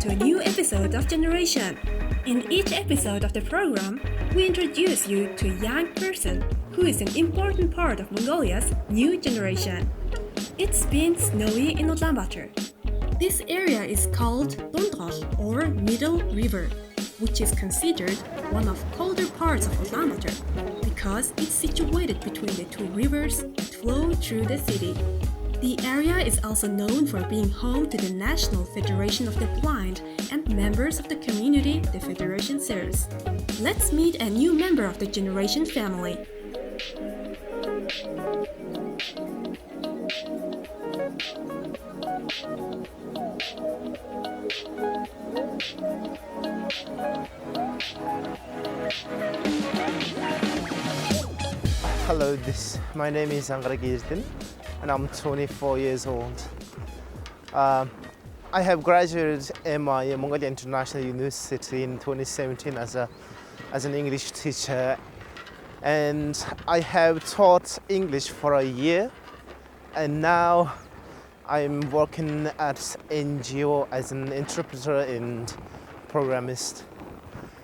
to a new episode of Generation. In each episode of the program, we introduce you to a young person who is an important part of Mongolia's new generation. It's been snowy in Ulaanbaatar. This area is called Tundral or Middle River, which is considered one of colder parts of Ulaanbaatar because it's situated between the two rivers that flow through the city. The area is also known for being home to the National Federation of the Blind and members of the community the federation serves. Let's meet a new member of the Generation family. Hello, my name is Angarag-Erdene and I'm 24 years old. I have graduated MI Mongolian International University in 2017 as an English teacher, and I have taught English for a year, and now I'm working at NGO as an interpreter and programmist.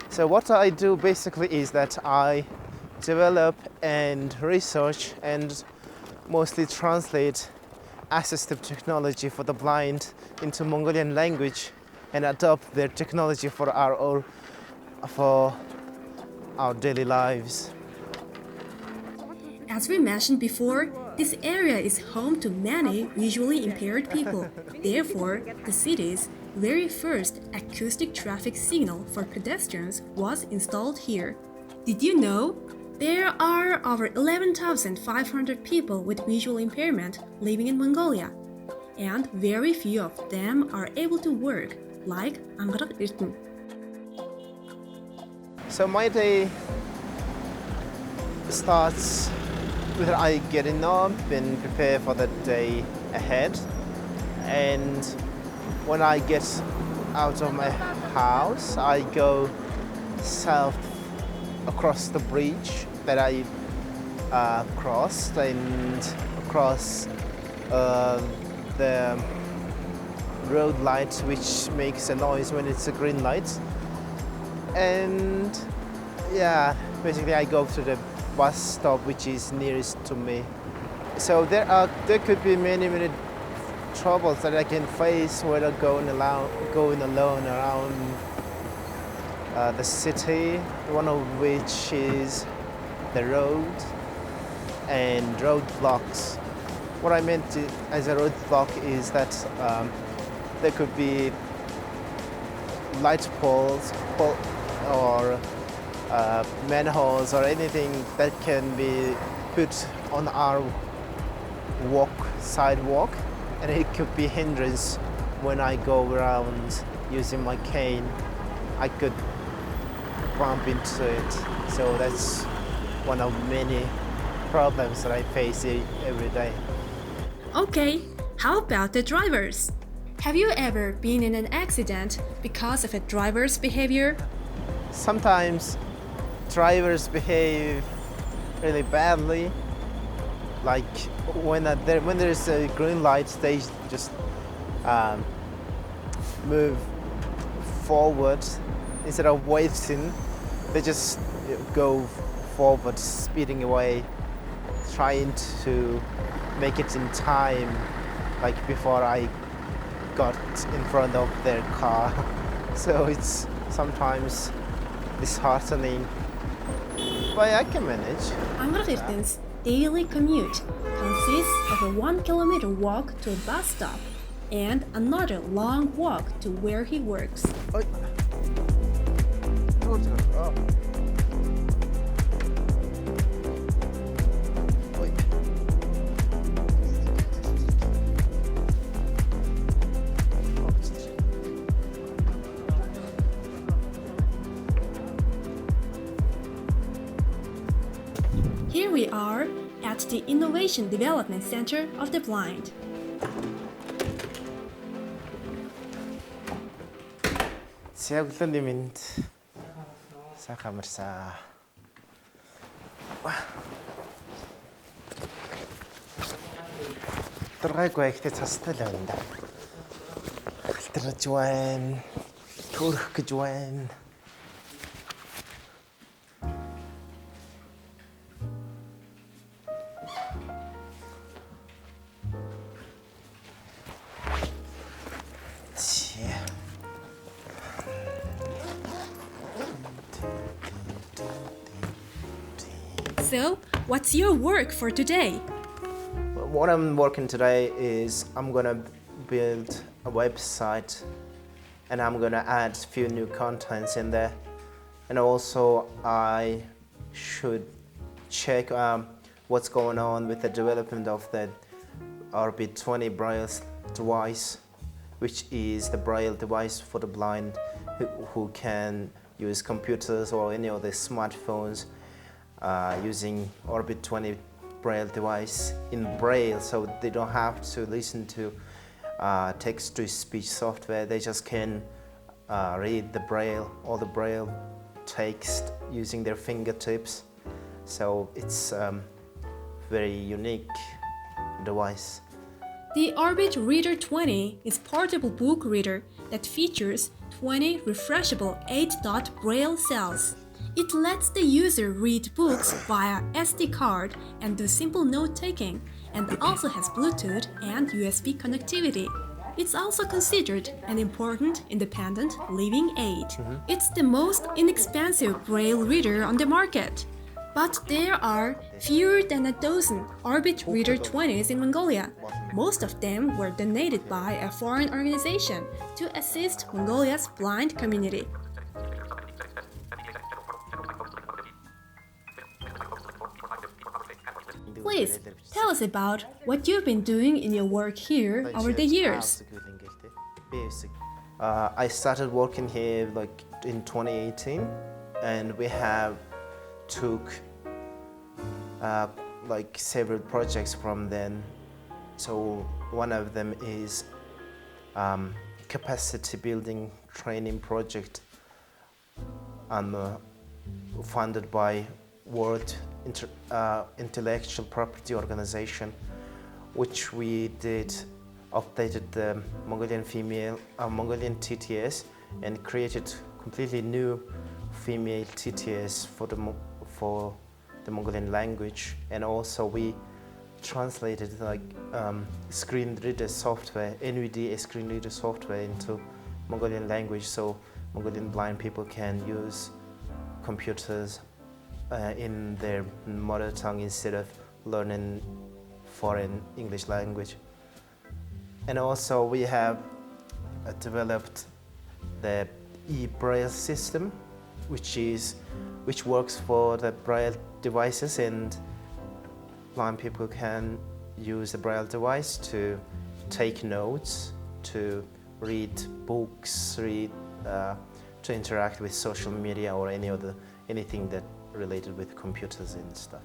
So what I do basically is that I develop and research and mostly translate assistive technology for the blind into Mongolian language and adopt their technology for our daily lives. As we mentioned before, this area is home to many visually impaired people. Therefore, the city's very first acoustic traffic signal for pedestrians was installed here. Did you know? There are over 11,500 people with visual impairment living in Mongolia, and very few of them are able to work, like Angarag-Erdene. So my day starts with I getting up and prepare for the day ahead, and when I get out of my house, I go south across the bridge that I crossed and across the road light, which makes a noise when it's a green light. And yeah, basically I go to the bus stop which is nearest to me. So there could be many troubles that I can face when I'm going alone around the city, one of which is the road and roadblocks. What I meant as a roadblock is that there could be light poles or manholes or anything that can be put on our sidewalk, and it could be hindrance when I go around using my cane. I could bump into it. So that's one of many problems that I face every day. Okay, how about the drivers? Have you ever been in an accident because of a driver's behavior? Sometimes drivers behave really badly. Like when there's a green light, they just move forward instead of waiting. They just go forward, speeding away, trying to make it in time, like before I got in front of their car. So it's sometimes disheartening, but I can manage. Angarag-Erdene's daily commute consists of a 1 kilometer walk to a bus stop and another long walk to where he works. Here we are at the Innovation Development Center of the Blind. Siyagulan mint sa kamar sa Тройку их ты составлял, да. Тройчуэн. Kurkjuan. So, what's your work for today? What I'm working today is I'm gonna build a website and I'm gonna add a few new contents in there, and also I should check what's going on with the development of the Orbit 20 Braille device, which is the Braille device for the blind who can use computers or any of the smartphones using Orbit 20 Braille device in Braille, so they don't have to listen to text-to-speech software. They just can read the Braille, all the Braille text using their fingertips. So it's very unique device. The Orbit Reader 20 is a portable book reader that features 20 refreshable 8-dot Braille cells. It lets the user read books via SD card and do simple note-taking, and also has Bluetooth and USB connectivity. It's also considered an important independent living aid. It's the most inexpensive Braille reader on the market. But there are fewer than a dozen Orbit Reader 20s in Mongolia. Most of them were donated by a foreign organization to assist Mongolia's blind community. Please tell us about what you've been doing in your work here over the years. I started working here like in 2018, and we have took like several projects from then. So one of them is capacity building training project funded by World Intellectual Property Organization, which we did updated the Mongolian Mongolian TTS and created completely new female TTS for the Mongolian language, and also we translated like screen reader software, NVDA screen reader software into Mongolian language, so Mongolian blind people can use computers in their mother tongue instead of learning foreign English language. And also we have developed the e-Braille system, which works for the Braille devices, and blind people can use the Braille device to take notes, to read books, to interact with social media or anything that related with computers and stuff.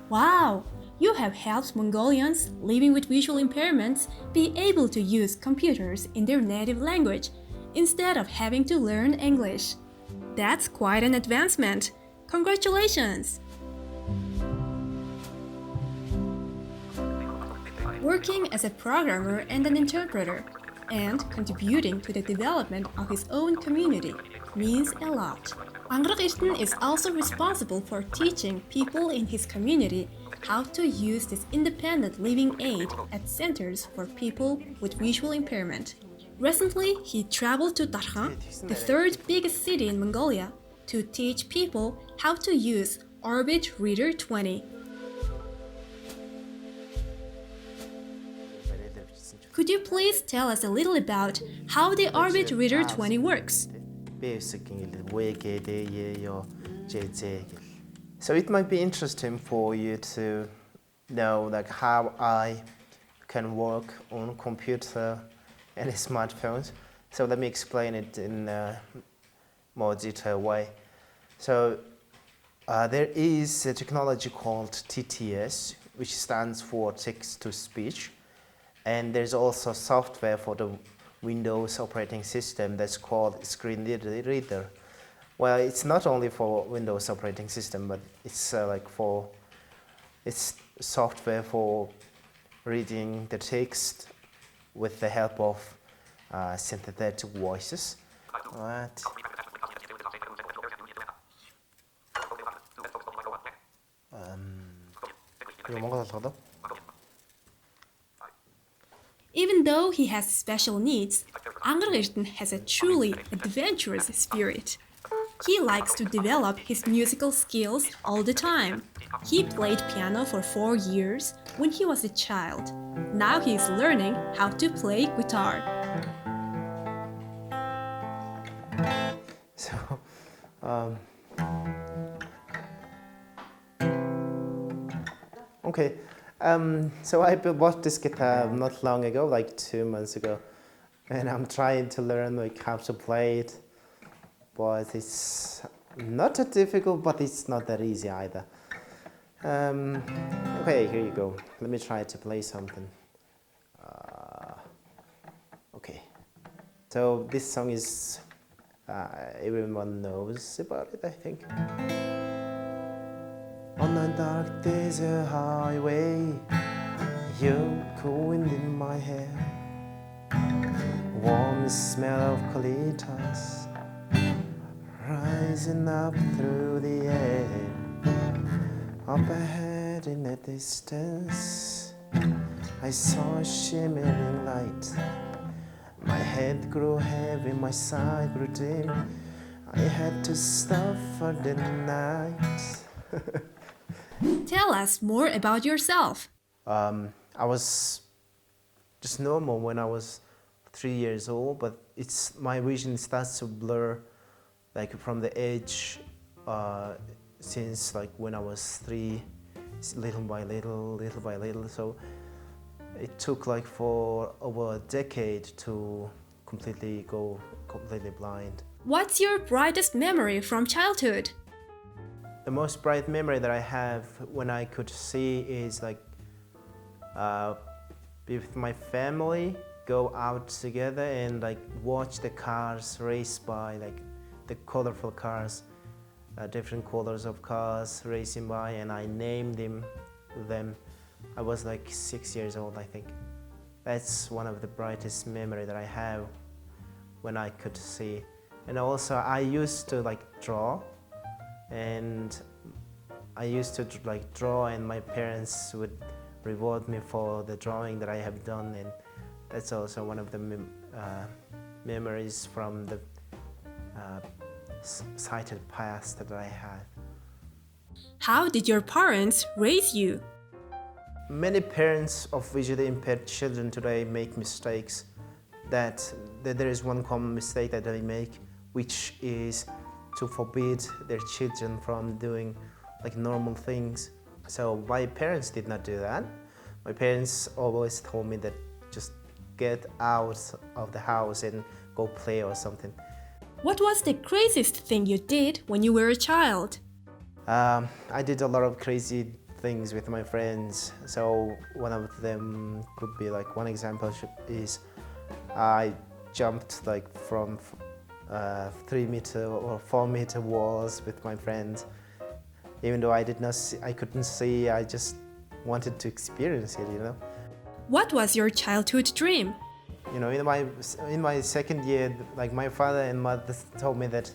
Wow! You have helped Mongolians living with visual impairments be able to use computers in their native language instead of having to learn English. That's quite an advancement. Congratulations! Working as a programmer and an interpreter, and contributing to the development of his own community means a lot. Angarag-Erdene is also responsible for teaching people in his community how to use this independent living aid at centers for people with visual impairment. Recently, he traveled to Tarkhan, the third biggest city in Mongolia, to teach people how to use Orbit Reader 20. Could you please tell us a little about how the Orbit Reader 20 works? So it might be interesting for you to know like how I can work on computer and smartphones. So let me explain it in a more detailed way. So there is a technology called TTS, which stands for text-to-speech, and there's also software for the Windows operating system that's called screen reader. Well, it's not only for Windows operating system, but it's it's software for reading the text with the help of synthetic voices. What? 이거 뭔가 더 더? Even though he has special needs, Angarag-Erdene has a truly adventurous spirit. He likes to develop his musical skills all the time. He played piano for 4 years when he was a child. Now he is learning how to play guitar. So, okay. So I bought this guitar not long ago, like 2 months ago, and I'm trying to learn like how to play it, but it's not that difficult, but it's not that easy either. Okay, here you go. Let me try to play something. Okay. So this song is everyone knows about it, I think. On a dark desert highway, you cool wind in my hair, warm smell of colitas rising up through the air. Up ahead in the distance, I saw a shimmering light. My head grew heavy, my sight grew dim. I had to stop for the night. Tell us more about yourself. I was just normal when I was 3 years old, but my vision starts to blur, like from the age since like when I was 3, little by little, little by little. So it took like for over a decade to go completely blind. What's your brightest memory from childhood? The most bright memory that I have when I could see is like be with my family, go out together and like watch the cars race by, like the colorful cars, different colors of cars racing by, and I named them. I was like 6 years old, I think. That's one of the brightest memory that I have when I could see. And also I used to like draw, and I used to like draw, and my parents would reward me for the drawing that I have done, and that's also one of the memories from the sighted past that I had. How did your parents raise you? Many parents of visually impaired children today make mistakes. That there is one common mistake that they make, which is to forbid their children from doing like normal things. So my parents did not do that. My parents always told me that just get out of the house and go play or something. What was the craziest thing you did when you were a child? I did a lot of crazy things with my friends. So one of them could be like, one example is I jumped like from 3-meter or 4-meter walls with my friends. Even though I couldn't see, I just wanted to experience it, you know. What was your childhood dream? You know, in my second year, like my father and mother told me that,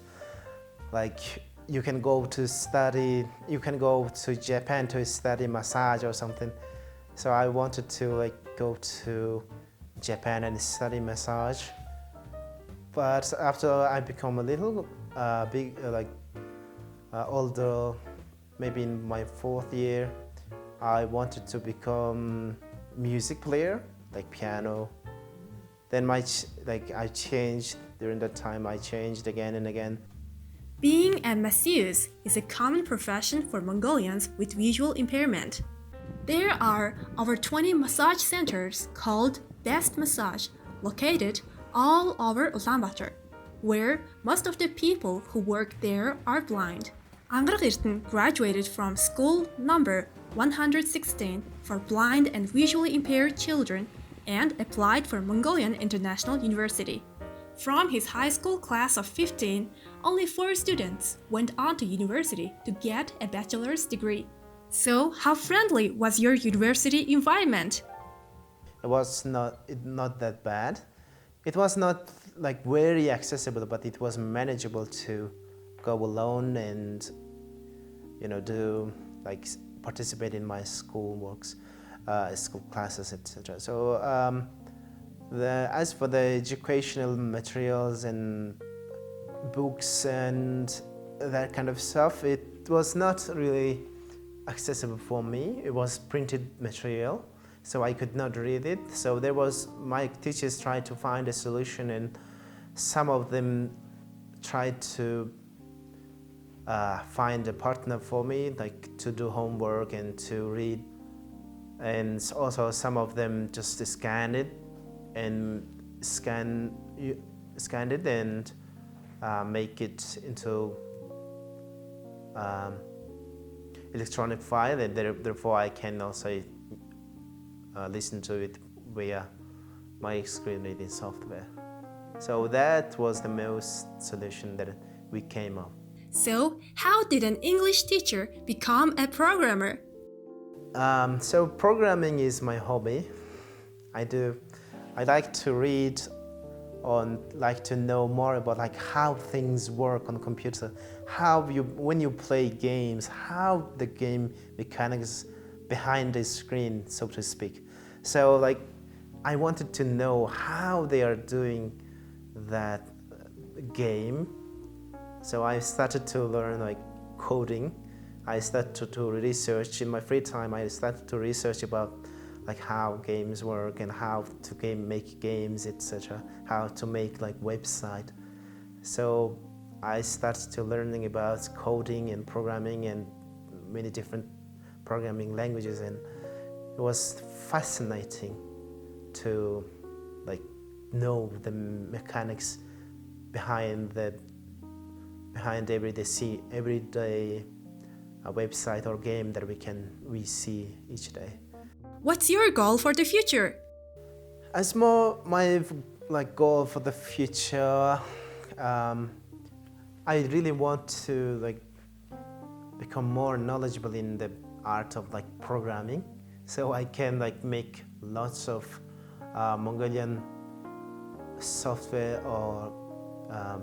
like, you can go to Japan to study massage or something. So I wanted to like go to Japan and study massage. But after I become a little older, maybe in my 4th year, I wanted to become music player, like piano. Then I changed during that time. I changed again and again. Being a masseuse is a common profession for Mongolians with visual impairment. There are over 20 massage centers called Best Massage located all over Ulaanbaatar, where most of the people who work there are blind. Angarag-Erdene graduated from school number 116 for blind and visually impaired children and applied for Mongolian International University. From his high school class of 15, only 4 students went on to university to get a bachelor's degree. So, how friendly was your university environment? It was not that bad. It was not like very accessible, but it was manageable to go alone and do like participate in my school works, school classes, etc. So as for the educational materials and books and that kind of stuff, it was not really accessible for me. It was printed material, so I could not read it. So my teachers tried to find a solution, and some of them tried to find a partner for me, like to do homework and to read. And also some of them just scanned it and make it into electronic file, and therefore I can also listen to it via my screen reading software. So that was the most solution that we came up. So, how did an English teacher become a programmer? So programming is my hobby. I like to read like to know more about like how things work on the computer, when you play games, how the game mechanics behind the screen, so to speak. So like I wanted to know how they are doing that game. So I started to learn like coding. I started to research in my free time. I started to research about like how games work and how to make games, etc. How to make like website. So I started to learning about coding and programming and many different programming languages, and it was fascinating to like know the mechanics behind everyday website or game that we see each day. What's your goal for the future? As more my like goal for the future, I really want to like become more knowledgeable in the art of like programming, so I can like make lots of Mongolian software or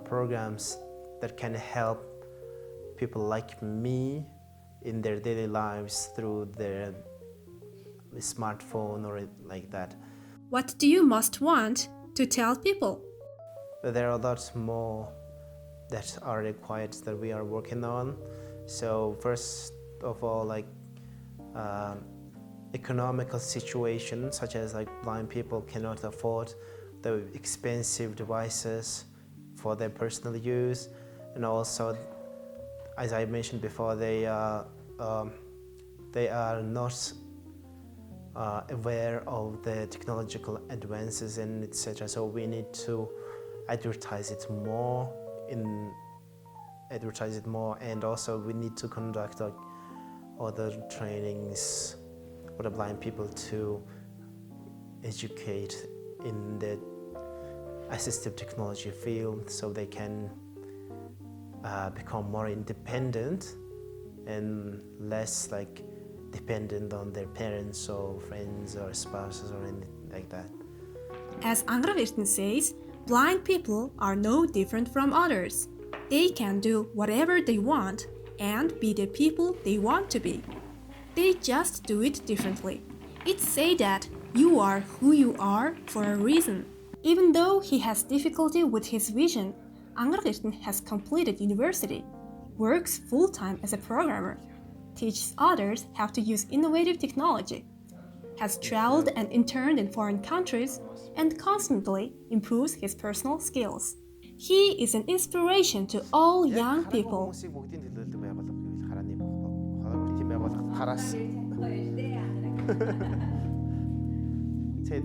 programs that can help people like me in their daily lives through their smartphone or like that. What do you most want to tell people? There are lots more that are required that we are working on. So first of all, like economical situations, such as like blind people cannot afford the expensive devices for their personal use, and also, as I mentioned before, they are not aware of the technological advances and etc. So we need to advertise it more, and also we need to conduct like other trainings for the blind people to educate in the assistive technology field, so they can become more independent and less like dependent on their parents or friends or spouses or anything like that. As Angarag-Erdene says, blind people are no different from others. They can do whatever they want and be the people they want to be. They just do it differently. It's say that you are who you are for a reason. Even though he has difficulty with his vision, Angarag-Erdene has completed university, works full-time as a programmer, teaches others how to use innovative technology, has traveled and interned in foreign countries, and constantly improves his personal skills. He is an inspiration to all young people. 제